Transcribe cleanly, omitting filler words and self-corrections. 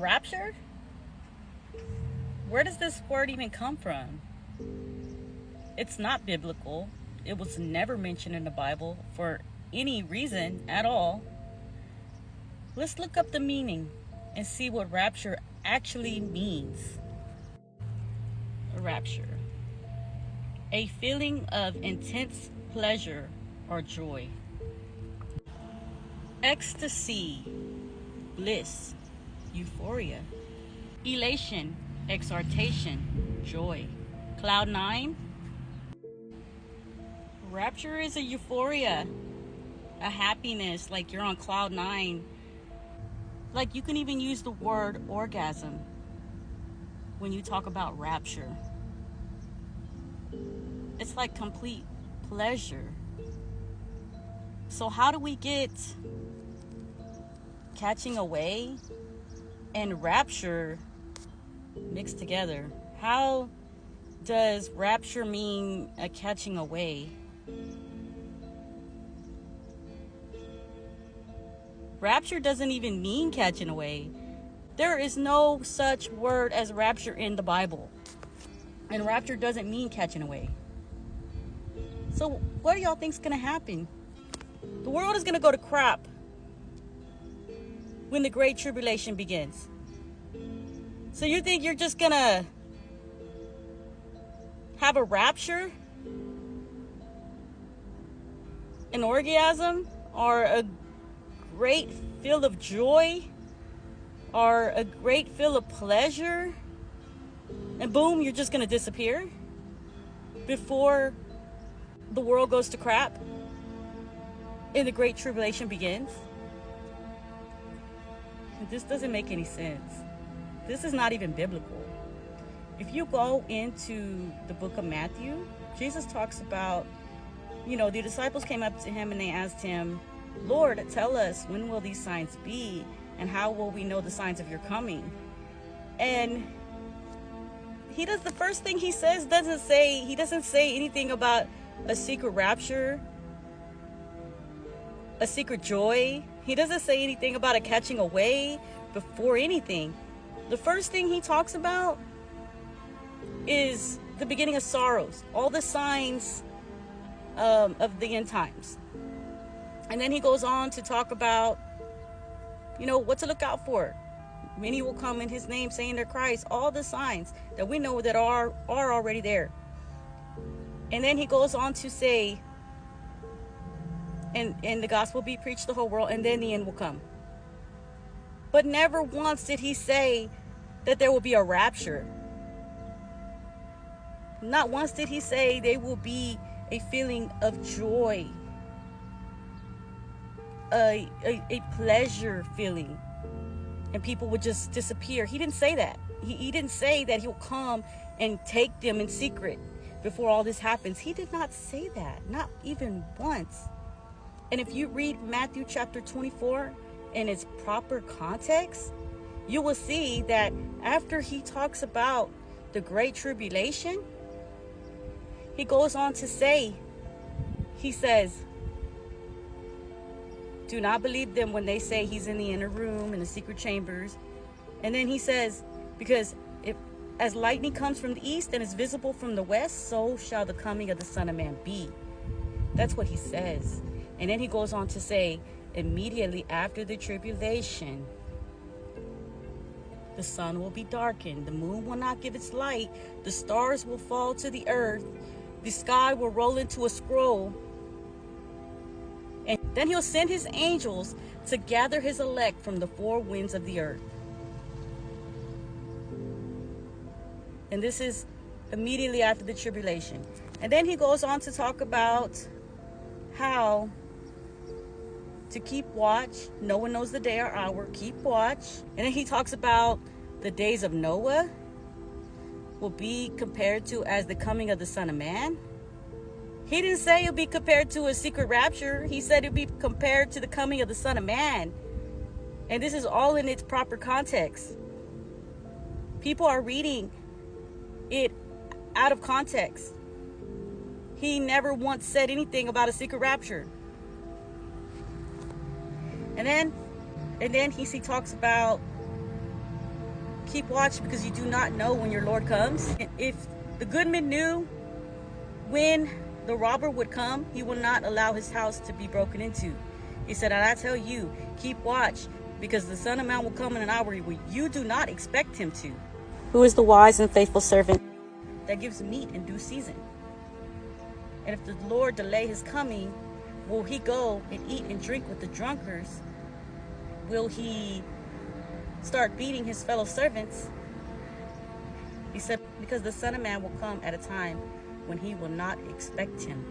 rapture? Where does this word even come from? It's not biblical. It was never mentioned in the Bible for any reason at all. Let's look up the meaning and see what rapture actually means. Rapture. A feeling of intense pleasure or joy. Ecstasy, bliss, euphoria. Elation, exaltation, joy. Cloud nine. Rapture is a euphoria, a happiness, like you're on cloud nine. Like you can even use the word orgasm when you talk about rapture. It's like complete pleasure. So how do we get catching away and rapture mixed together? How does rapture mean a catching away? Rapture doesn't even mean catching away. There is no such word as rapture in the Bible. And rapture doesn't mean catching away. So what do y'all think's gonna happen? The world is gonna go to crap when the Great Tribulation begins. So you think you're just gonna have a rapture, an orgasm, or a great feel of joy, or a great feel of pleasure, and boom, you're just gonna disappear before the world goes to crap and the Great Tribulation begins? This doesn't make any sense. This is not even biblical. If you go into the book of Matthew, Jesus talks about, the disciples came up to him and they asked him, Lord, tell us, when will these signs be? And how will we know the signs of your coming? And the first thing he says doesn't say anything about a secret rapture, a secret joy. He doesn't say anything about a catching away before anything. The first thing he talks about is the beginning of sorrows, all the signs of the end times. And then he goes on to talk about, what to look out for. Many will come in his name saying they're Christ, all the signs that we know that are already there. And then he goes on to say, and the gospel will be preached to the whole world, and then the end will come. But never once did he say that there will be a rapture. Not once did he say there will be a feeling of joy, a pleasure feeling, and people would just disappear. He didn't say that. He didn't say that he'll come and take them in secret before all this happens. He did not say that, not even once. And if you read Matthew chapter 24 in its proper context, you will see that after he talks about the Great Tribulation, he goes on to say, he says, do not believe them when they say he's in the inner room, in the secret chambers. And then he says, because as lightning comes from the east and is visible from the west, so shall the coming of the Son of Man be. That's what he says. And then he goes on to say, immediately after the tribulation, the sun will be darkened, the moon will not give its light, the stars will fall to the earth, the sky will roll into a scroll, and then he'll send his angels to gather his elect from the four winds of the earth. And this is immediately after the tribulation. And then he goes on to talk about how to keep watch. No one knows the day or hour. Keep watch. And then he talks about the days of Noah will be compared to as the coming of the Son of Man. He didn't say it'll be compared to a secret rapture. He said it'll be compared to the coming of the Son of Man. And this is all in its proper context. People are reading it out of context. He never once said anything about a secret rapture. And then he talks about Keep watch, because you do not know when your Lord comes. And if the goodman knew when the robber would come, he will not allow his house to be broken into. He said, and I tell you, keep watch, because the Son of Man will come in an hour where you do not expect him to. Who is the wise and faithful servant that gives meat in due season? And if the Lord delay his coming, will he go and eat and drink with the drunkards? Will he start beating his fellow servants? He said, because the Son of Man will come at a time when he will not expect him.